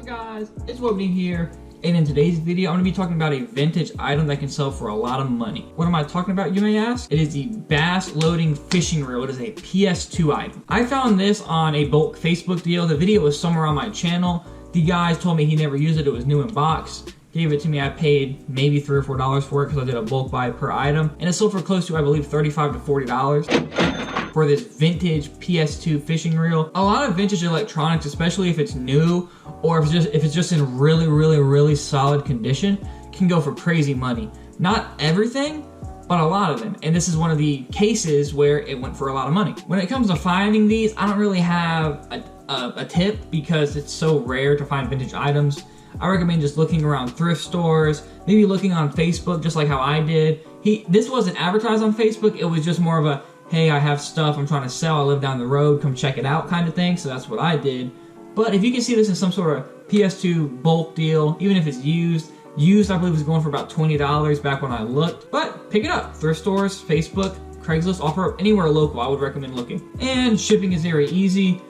up guys, it's Wubny here, and in today's video I'm going to be talking about a vintage item that can sell for a lot of money. What am I talking about, you may ask? It is the bass loading fishing reel. It is a PS2 item. I found this on a bulk Facebook deal. The video was somewhere on my channel. The guy told me he never used it, it was new in box. Gave it to me, I paid maybe $3 or $4 for it because I did a bulk buy per item, and it sold for close to, I believe, $35 to $40 for this vintage PS2 fishing reel. A lot of vintage electronics, especially if it's new or if it's just in really solid condition, can go for crazy money. Not everything, but a lot of them, and this is one of the cases where it went for a lot of money. When it comes to finding these, I don't really have a tip because it's so rare to find vintage items. I recommend just looking around thrift stores, maybe looking on Facebook, just like how I did. This wasn't advertised on Facebook, it was just more of a, hey, I have stuff I'm trying to sell, I live down the road, come check it out kind of thing, so that's what I did. But if you can see this in some sort of PS2 bulk deal, even if it's used I believe was going for about $20 back when I looked, but pick it up. Thrift stores, Facebook, Craigslist, offer up anywhere local, I would recommend looking. And shipping is very easy.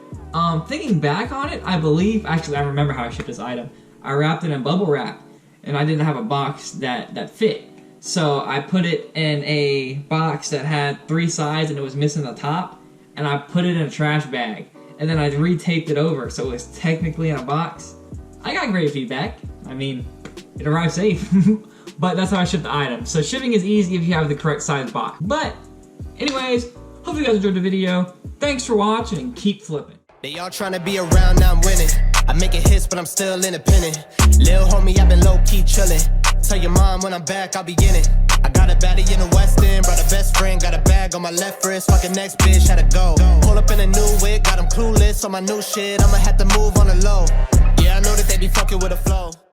Thinking back on it, I believe, actually I remember how I shipped this item. I wrapped it in bubble wrap, and I didn't have a box that fit. So I put it in a box that had 3 sides and it was missing the top, and I put it in a trash bag. And then I re-taped it over, so it was technically in a box. I got great feedback. I mean, it arrived safe. But that's how I shipped the item. So shipping is easy if you have the correct size box. But anyways, hope you guys enjoyed the video. Thanks for watching and keep flipping. They all trying to be around, now I'm winning. I make it hits, but I'm still independent. Lil' homie, I've been low-key chillin'. Tell your mom when I'm back, I'll be in it. I got a baddie in the West End, brought a best friend, got a bag on my left wrist. Fucking next bitch, had to go. Pull up in a new wig, got them clueless on my new shit. I'ma have to move on the low. Yeah, I know that they be fucking with a flow.